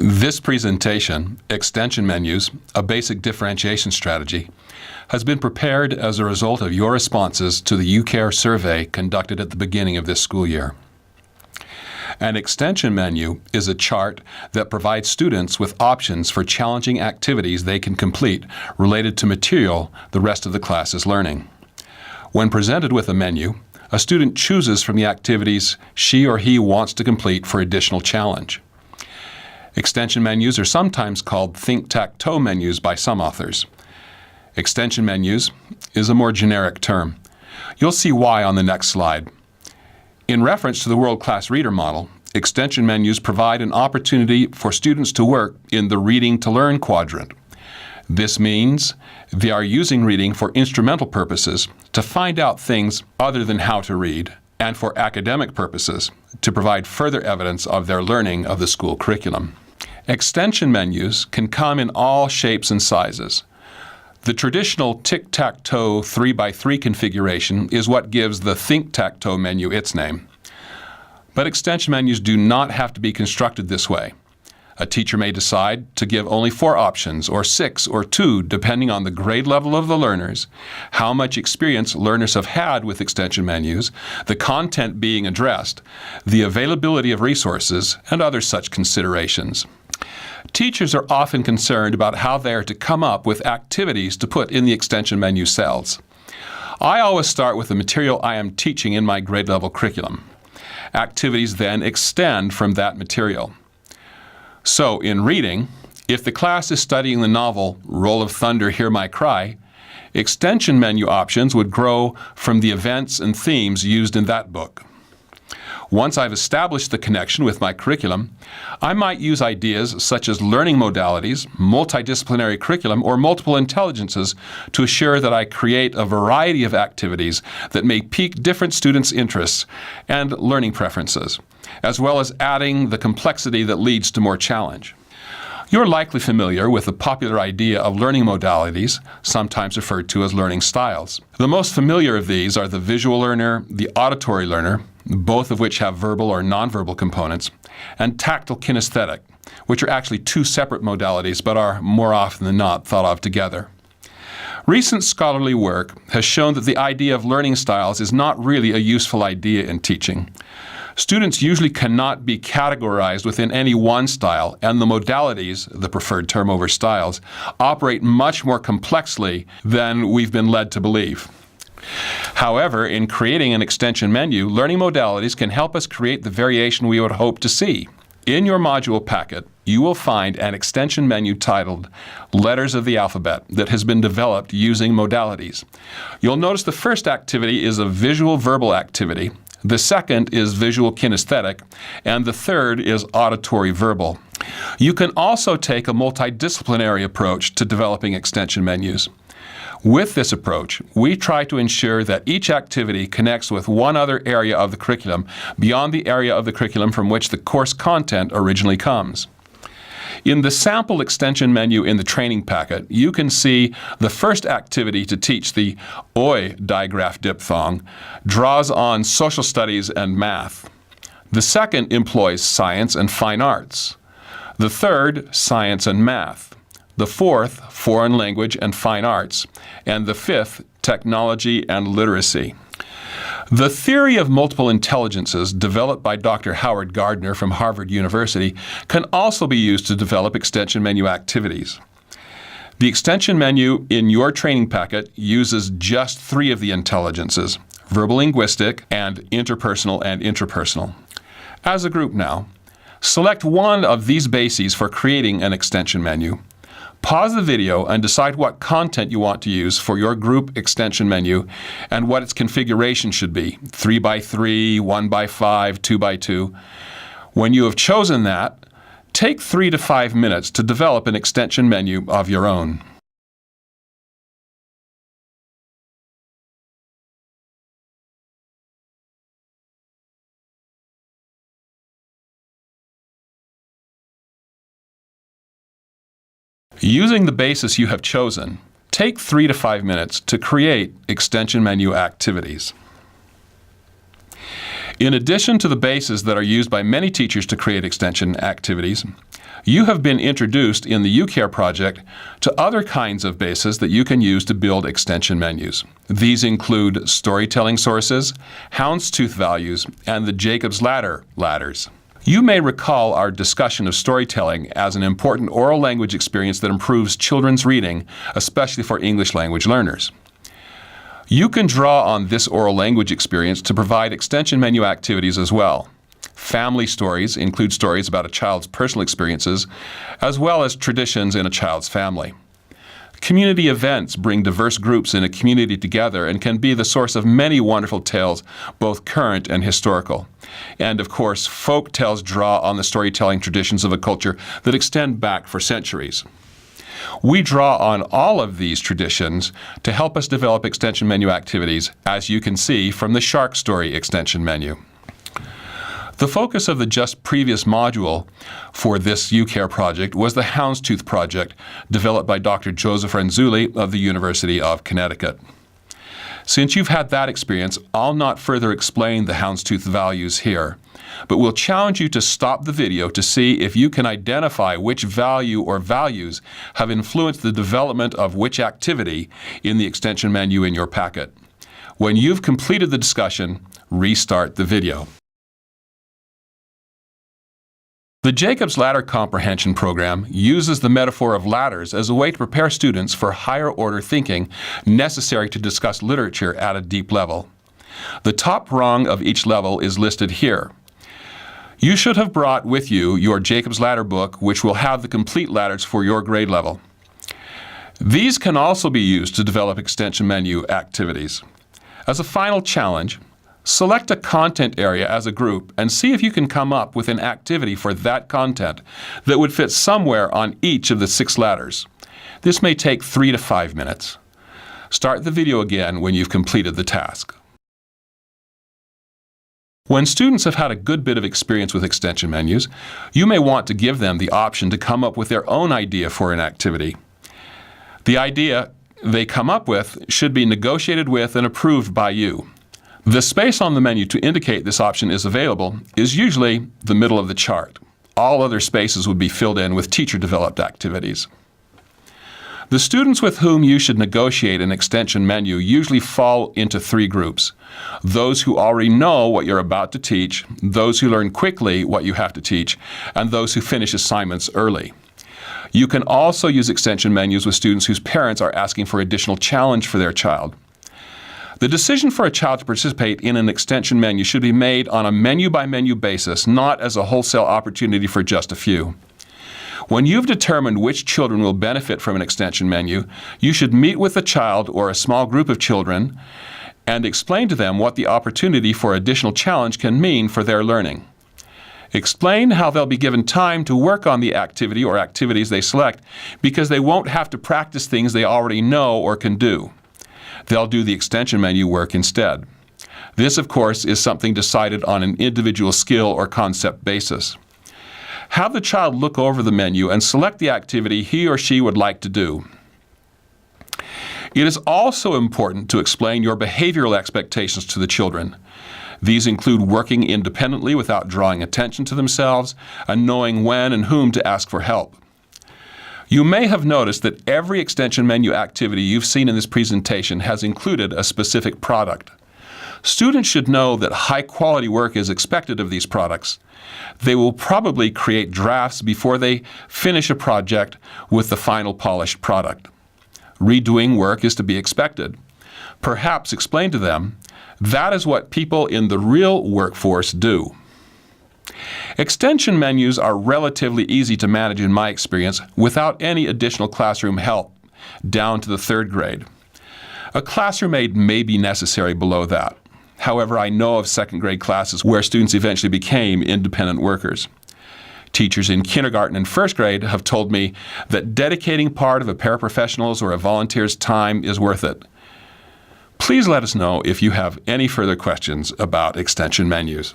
This presentation, Extension Menus, a Basic Differentiation Strategy, has been prepared as a result of your responses to the UCARE survey conducted at the beginning of this school year. An extension menu is a chart that provides students with options for challenging activities they can complete related to material the rest of the class is learning. When presented with a menu, a student chooses from the activities she or he wants to complete for additional challenge. Extension menus are sometimes called think-tac-toe menus by some authors. Extension menus is a more generic term. You'll see why on the next slide. In reference to the world-class reader model, extension menus provide an opportunity for students to work in the reading to learn quadrant. This means they are using reading for instrumental purposes to find out things other than how to read, and for academic purposes to provide further evidence of their learning of the school curriculum. Extension menus can come in all shapes and sizes. The traditional tic-tac-toe 3x3 configuration is what gives the think-tac-toe menu its name. But extension menus do not have to be constructed this way. A teacher may decide to give only 4 options, or 6, or 2, depending on the grade level of the learners, how much experience learners have had with extension menus, the content being addressed, the availability of resources, and other such considerations. Teachers are often concerned about how they are to come up with activities to put in the extension menu cells. I always start with the material I am teaching in my grade level curriculum. Activities then extend from that material. So in reading, if the class is studying the novel Roll of Thunder, Hear My Cry, extension menu options would grow from the events and themes used in that book. Once I've established the connection with my curriculum, I might use ideas such as learning modalities, multidisciplinary curriculum, or multiple intelligences to assure that I create a variety of activities that may pique different students' interests and learning preferences, as well as adding the complexity that leads to more challenge. You're likely familiar with the popular idea of learning modalities, sometimes referred to as learning styles. The most familiar of these are the visual learner, the auditory learner, both of which have verbal or nonverbal components, and tactile kinesthetic, which are actually 2 separate modalities but are more often than not thought of together. Recent scholarly work has shown that the idea of learning styles is not really a useful idea in teaching. Students usually cannot be categorized within any one style, and the modalities, the preferred term over styles, operate much more complexly than we've been led to believe. However, in creating an extension menu, learning modalities can help us create the variation we would hope to see. In your module packet, you will find an extension menu titled Letters of the Alphabet that has been developed using modalities. You'll notice the first activity is a visual verbal activity, the second is visual kinesthetic, and the third is auditory verbal. You can also take a multidisciplinary approach to developing extension menus. With this approach, we try to ensure that each activity connects with one other area of the curriculum beyond the area of the curriculum from which the course content originally comes. In the sample extension menu in the training packet, you can see the first activity to teach the OI digraph diphthong draws on social studies and math. The second employs science and fine arts. The third, science and math. The fourth, foreign language and fine arts. And the fifth, technology and literacy. The theory of multiple intelligences, developed by Dr. Howard Gardner from Harvard University, can also be used to develop extension menu activities. The extension menu in your training packet uses just 3 of the intelligences: verbal linguistic and interpersonal and intrapersonal. As a group now, select one of these bases for creating an extension menu. Pause the video and decide what content you want to use for your group extension menu and what its configuration should be: 3x3, 1x5, 2x2. When you have chosen that, take 3 to 5 minutes to develop an extension menu of your own. Using the basis you have chosen, take 3 to 5 minutes to create extension menu activities. In addition to the bases that are used by many teachers to create extension activities, you have been introduced in the UCARE project to other kinds of bases that you can use to build extension menus. These include storytelling sources, Houndstooth Values, and the Jacob's Ladder ladders. You may recall our discussion of storytelling as an important oral language experience that improves children's reading, especially for English language learners. You can draw on this oral language experience to provide extension menu activities as well. Family stories include stories about a child's personal experiences, as well as traditions in a child's family. Community events bring diverse groups in a community together and can be the source of many wonderful tales, both current and historical. And of course, folk tales draw on the storytelling traditions of a culture that extend back for centuries. We draw on all of these traditions to help us develop extension menu activities, as you can see from the Shark Story extension menu. The focus of the just previous module for this UCARE project was the Houndstooth project developed by Dr. Joseph Renzulli of the University of Connecticut. Since you've had that experience, I'll not further explain the Houndstooth values here, but we'll challenge you to stop the video to see if you can identify which value or values have influenced the development of which activity in the extension menu in your packet. When you've completed the discussion, restart the video. The Jacob's Ladder Comprehension Program uses the metaphor of ladders as a way to prepare students for higher order thinking necessary to discuss literature at a deep level. The top rung of each level is listed here. You should have brought with you your Jacob's Ladder book, which will have the complete ladders for your grade level. These can also be used to develop extension menu activities. As a final challenge, select a content area as a group and see if you can come up with an activity for that content that would fit somewhere on each of the 6 ladders. This may take 3 to 5 minutes. Start the video again when you've completed the task. When students have had a good bit of experience with extension menus, you may want to give them the option to come up with their own idea for an activity. The idea they come up with should be negotiated with and approved by you. The space on the menu to indicate this option is available is usually the middle of the chart. All other spaces would be filled in with teacher-developed activities. The students with whom you should negotiate an extension menu usually fall into 3 groups: those who already know what you're about to teach, those who learn quickly what you have to teach, and those who finish assignments early. You can also use extension menus with students whose parents are asking for additional challenge for their child. The decision for a child to participate in an extension menu should be made on a menu-by-menu basis, not as a wholesale opportunity for just a few. When you've determined which children will benefit from an extension menu, you should meet with the child or a small group of children and explain to them what the opportunity for additional challenge can mean for their learning. Explain how they'll be given time to work on the activity or activities they select, because they won't have to practice things they already know or can do. They'll do the extension menu work instead. This, of course, is something decided on an individual skill or concept basis. Have the child look over the menu and select the activity he or she would like to do. It is also important to explain your behavioral expectations to the children. These include working independently without drawing attention to themselves and knowing when and whom to ask for help. You may have noticed that every extension menu activity you've seen in this presentation has included a specific product. Students should know that high-quality work is expected of these products. They will probably create drafts before they finish a project with the final polished product. Redoing work is to be expected. Perhaps explain to them, that is what people in the real workforce do. Extension menus are relatively easy to manage in my experience without any additional classroom help down to the 3rd grade. A classroom aide may be necessary below that. However, I know of 2nd grade classes where students eventually became independent workers. Teachers in kindergarten and 1st grade have told me that dedicating part of a paraprofessional's or a volunteer's time is worth it. Please let us know if you have any further questions about extension menus.